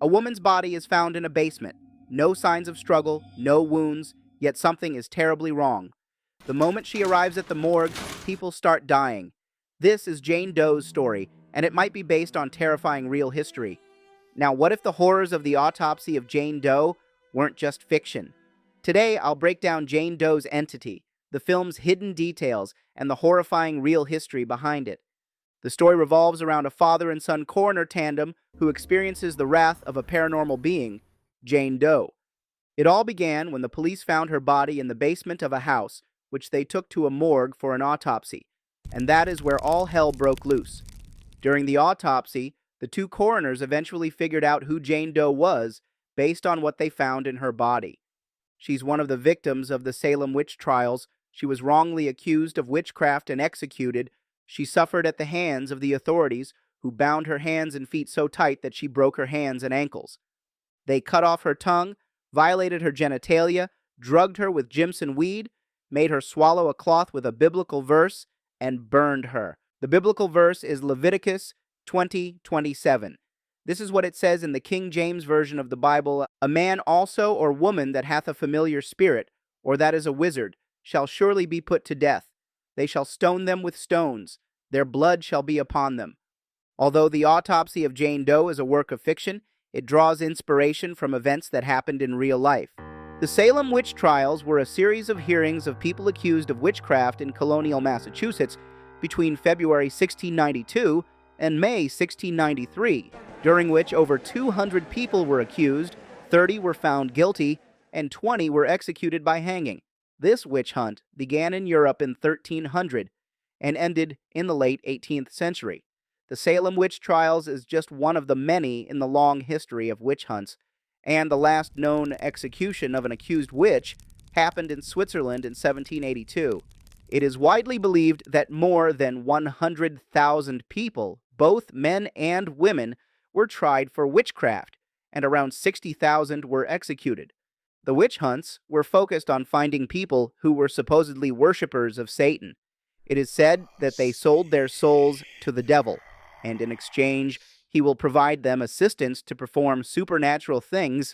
A woman's body is found in a basement. No signs of struggle, no wounds, yet something is terribly wrong. The moment she arrives at the morgue, people start dying. This is Jane Doe's story, and it might be based on terrifying real history. Now, what if the horrors of the autopsy of Jane Doe weren't just fiction? Today, I'll break down Jane Doe's entity, the film's hidden details, and the horrifying real history behind it. The story revolves around a father and son coroner tandem who experiences the wrath of a paranormal being, Jane Doe. It all began when the police found her body in the basement of a house, which they took to a morgue for an autopsy, and that is where all hell broke loose. During the autopsy, the two coroners eventually figured out who Jane Doe was based on what they found in her body. She's one of the victims of the Salem witch trials. She was wrongly accused of witchcraft and executed. She suffered at the hands of the authorities, who bound her hands and feet so tight that she broke her hands and ankles. They cut off her tongue, violated her genitalia, drugged her with Jimson weed, made her swallow a cloth with a biblical verse, and burned her. The biblical verse is Leviticus 20:27. This is what it says in the King James Version of the Bible: "A man also or woman that hath a familiar spirit, or that is a wizard, shall surely be put to death. They shall stone them with stones. Their blood shall be upon them." Although the autopsy of Jane Doe is a work of fiction, it draws inspiration from events that happened in real life. The Salem witch trials were a series of hearings of people accused of witchcraft in colonial Massachusetts between February 1692 and May 1693, during which over 200 people were accused, 30 were found guilty, and 20 were executed by hanging. This witch hunt began in Europe in 1300 and ended in the late 18th century. The Salem witch trials is just one of the many in the long history of witch hunts, and the last known execution of an accused witch happened in Switzerland in 1782. It is widely believed that more than 100,000 people, both men and women, were tried for witchcraft, and around 60,000 were executed. The witch hunts were focused on finding people who were supposedly worshippers of Satan. It is said that they sold their souls to the devil, and in exchange, he will provide them assistance to perform supernatural things.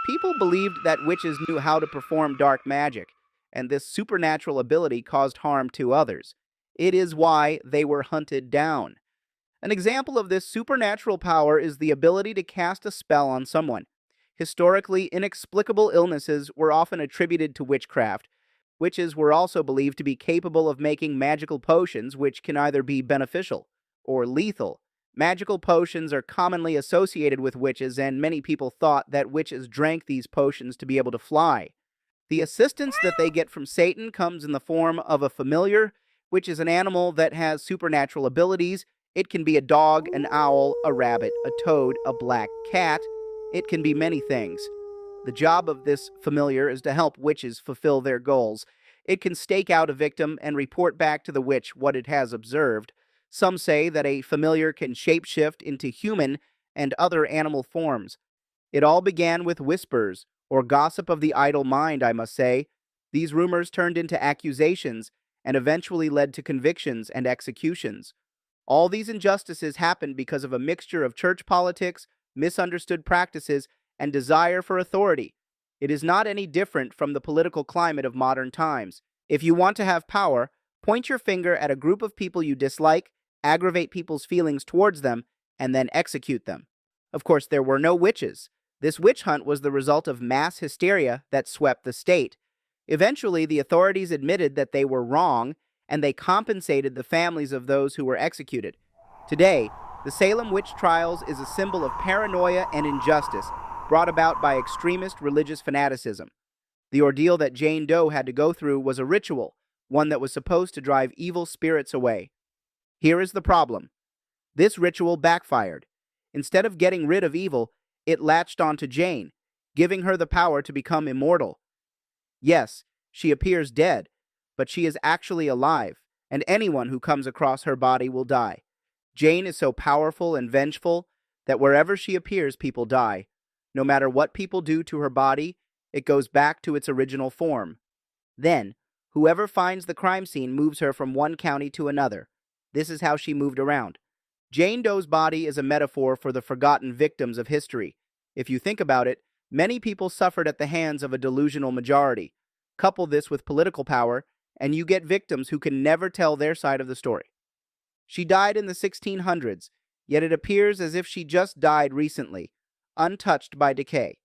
People believed that witches knew how to perform dark magic, and this supernatural ability caused harm to others. It is why they were hunted down. An example of this supernatural power is the ability to cast a spell on someone. Historically, inexplicable illnesses were often attributed to witchcraft. Witches were also believed to be capable of making magical potions, which can either be beneficial or lethal. Magical potions are commonly associated with witches, and many people thought that witches drank these potions to be able to fly. The assistance that they get from Satan comes in the form of a familiar, which is an animal that has supernatural abilities. It can be a dog, an owl, a rabbit, a toad, a black cat. It can be many things. The job of this familiar is to help witches fulfill their goals. It can stake out a victim and report back to the witch what it has observed. Some say that a familiar can shapeshift into human and other animal forms. It all began with whispers, or gossip of the idle mind, I must say. These rumors turned into accusations and eventually led to convictions and executions. All these injustices happened because of a mixture of church politics, misunderstood practices, and desire for authority. It is not any different from the political climate of modern times. If you want to have power, point your finger at a group of people you dislike, aggravate people's feelings towards them, and then execute them. Of course, there were no witches. This witch hunt was the result of mass hysteria that swept the state. Eventually, the authorities admitted that they were wrong, and they compensated the families of those who were executed. Today, the Salem witch trials is a symbol of paranoia and injustice brought about by extremist religious fanaticism. The ordeal that Jane Doe had to go through was a ritual, one that was supposed to drive evil spirits away. Here is the problem. This ritual backfired. Instead of getting rid of evil, it latched onto Jane, giving her the power to become immortal. Yes, she appears dead, but she is actually alive, and anyone who comes across her body will die. Jane is so powerful and vengeful that wherever she appears, people die. No matter what people do to her body, it goes back to its original form. Then, whoever finds the crime scene moves her from one county to another. This is how she moved around. Jane Doe's body is a metaphor for the forgotten victims of history. If you think about it, many people suffered at the hands of a delusional majority. Couple this with political power, and you get victims who can never tell their side of the story. She died in the 1600s, yet it appears as if she just died recently, untouched by decay.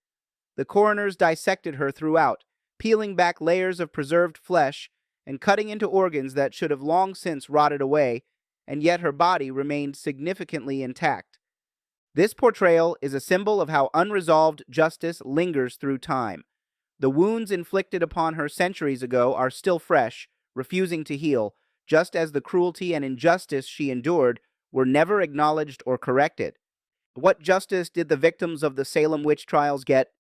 The coroners dissected her throughout, peeling back layers of preserved flesh and cutting into organs that should have long since rotted away, and yet her body remained significantly intact. This portrayal is a symbol of how unresolved justice lingers through time. The wounds inflicted upon her centuries ago are still fresh, refusing to heal, just as the cruelty and injustice she endured were never acknowledged or corrected. What justice did the victims of the Salem witch trials get?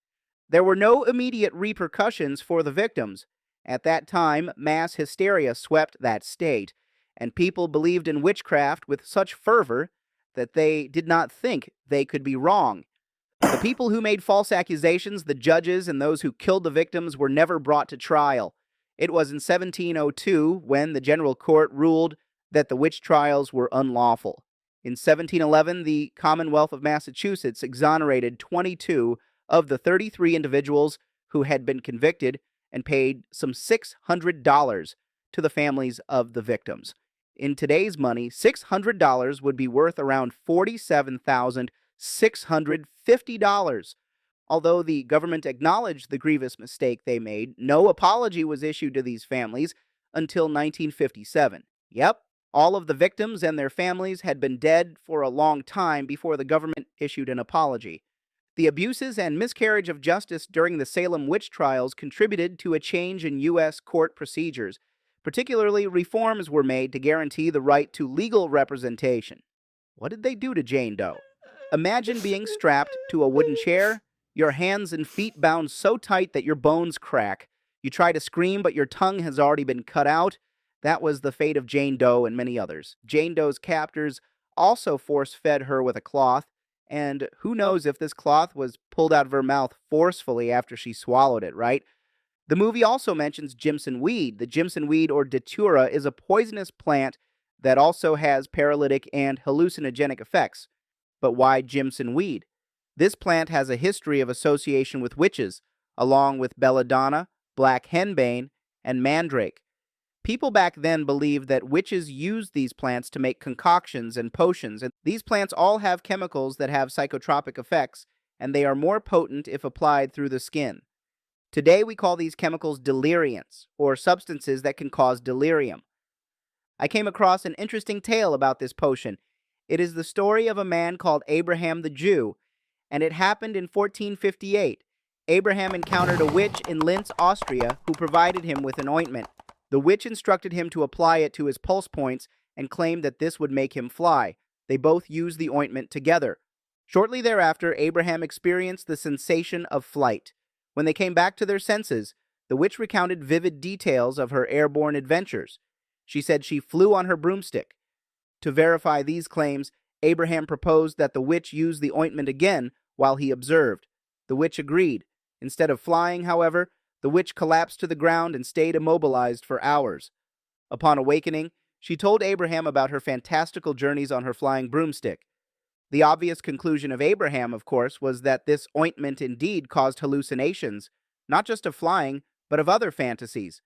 There were no immediate repercussions for the victims. At that time, mass hysteria swept that state, and people believed in witchcraft with such fervor that they did not think they could be wrong. The people who made false accusations, the judges, and those who killed the victims were never brought to trial. It was in 1702 when the General Court ruled that the witch trials were unlawful. In 1711, the Commonwealth of Massachusetts exonerated 22 of the 33 individuals who had been convicted and paid some $600 to the families of the victims. In today's money, $600 would be worth around $47,650. Although the government acknowledged the grievous mistake they made, no apology was issued to these families until 1957. Yep, all of the victims and their families had been dead for a long time before the government issued an apology. The abuses and miscarriage of justice during the Salem witch trials contributed to a change in U.S. court procedures. Particularly, reforms were made to guarantee the right to legal representation. What did they do to Jane Doe? Imagine being strapped to a wooden chair, your hands and feet bound so tight that your bones crack. You try to scream, but your tongue has already been cut out. That was the fate of Jane Doe and many others. Jane Doe's captors also force-fed her with a cloth, and who knows if this cloth was pulled out of her mouth forcefully after she swallowed it, right? The movie also mentions Jimson weed. The Jimson weed, or datura, is a poisonous plant that also has paralytic and hallucinogenic effects. But why Jimson weed? This plant has a history of association with witches, along with belladonna, black henbane, and mandrake. People back then believed that witches used these plants to make concoctions and potions, and these plants all have chemicals that have psychotropic effects, and they are more potent if applied through the skin. Today we call these chemicals deliriants, or substances that can cause delirium. I came across an interesting tale about this potion. It is the story of a man called Abraham the Jew, and it happened in 1458. Abraham encountered a witch in Linz, Austria, who provided him with an ointment. The witch instructed him to apply it to his pulse points and claimed that this would make him fly. They both used the ointment together. Shortly thereafter, Abraham experienced the sensation of flight. When they came back to their senses, the witch recounted vivid details of her airborne adventures. She said she flew on her broomstick. To verify these claims, Abraham proposed that the witch use the ointment again while he observed. The witch agreed. Instead of flying, however, the witch collapsed to the ground and stayed immobilized for hours. Upon awakening, she told Abraham about her fantastical journeys on her flying broomstick. The obvious conclusion of Abraham, of course, was that this ointment indeed caused hallucinations, not just of flying, but of other fantasies.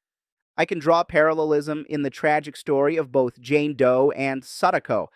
I can draw parallelism in the tragic story of both Jane Doe and Sadako.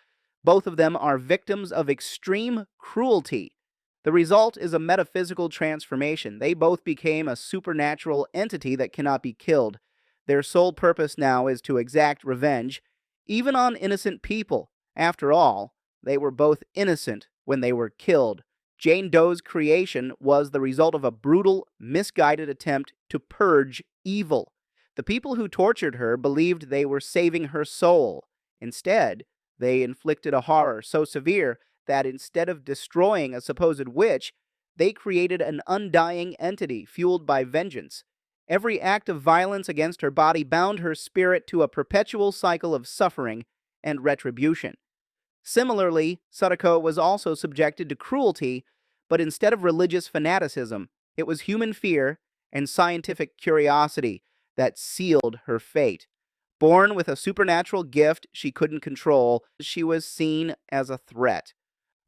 Both of them are victims of extreme cruelty. The result is a metaphysical transformation. They both became a supernatural entity that cannot be killed. Their sole purpose now is to exact revenge, even on innocent people. After all, they were both innocent when they were killed. Jane Doe's creation was the result of a brutal, misguided attempt to purge evil. The people who tortured her believed they were saving her soul. Instead, they inflicted a horror so severe that instead of destroying a supposed witch, they created an undying entity fueled by vengeance. Every act of violence against her body bound her spirit to a perpetual cycle of suffering and retribution. Similarly, Sadako was also subjected to cruelty, but instead of religious fanaticism, it was human fear and scientific curiosity that sealed her fate. Born with a supernatural gift she couldn't control, she was seen as a threat.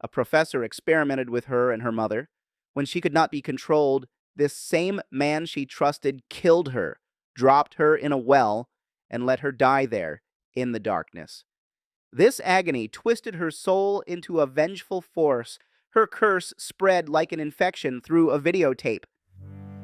A professor experimented with her and her mother. When she could not be controlled, this same man she trusted killed her, dropped her in a well, and let her die there in the darkness. This agony twisted her soul into a vengeful force. Her curse spread like an infection through a videotape.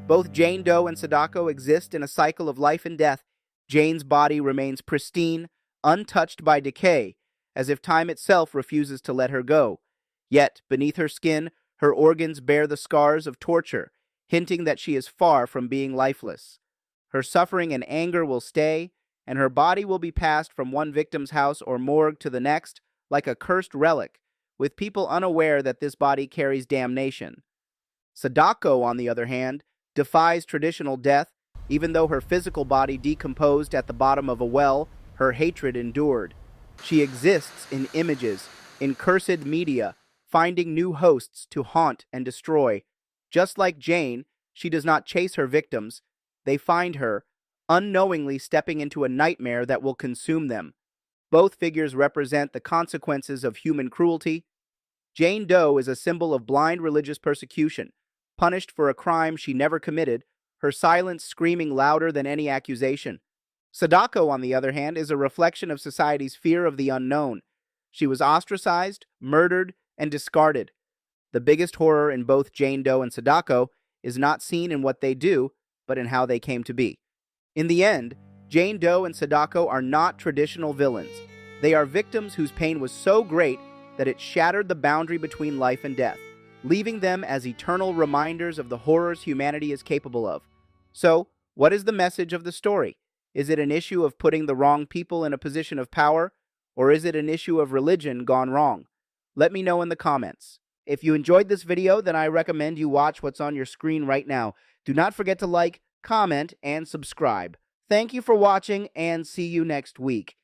Both Jane Doe and Sadako exist in a cycle of life and death. Jane's body remains pristine, untouched by decay, as if time itself refuses to let her go. Yet, beneath her skin, her organs bear the scars of torture, hinting that she is far from being lifeless. Her suffering and anger will stay, and her body will be passed from one victim's house or morgue to the next like a cursed relic, with people unaware that this body carries damnation. Sadako, on the other hand, defies traditional death. Even though her physical body decomposed at the bottom of a well, her hatred endured. She exists in images, in cursed media, finding new hosts to haunt and destroy. Just like Jane, she does not chase her victims. They find her, unknowingly stepping into a nightmare that will consume them. Both figures represent the consequences of human cruelty. Jane Doe is a symbol of blind religious persecution, punished for a crime she never committed, her silence screaming louder than any accusation. Sadako, on the other hand, is a reflection of society's fear of the unknown. She was ostracized, murdered, and discarded. The biggest horror in both Jane Doe and Sadako is not seen in what they do, but in how they came to be. In the end, Jane Doe and Sadako are not traditional villains. They are victims whose pain was so great that it shattered the boundary between life and death, leaving them as eternal reminders of the horrors humanity is capable of. So, what is the message of the story? Is it an issue of putting the wrong people in a position of power, or is it an issue of religion gone wrong? Let me know in the comments. If you enjoyed this video, then I recommend you watch what's on your screen right now. Do not forget to like, comment, and subscribe. Thank you for watching, and see you next week.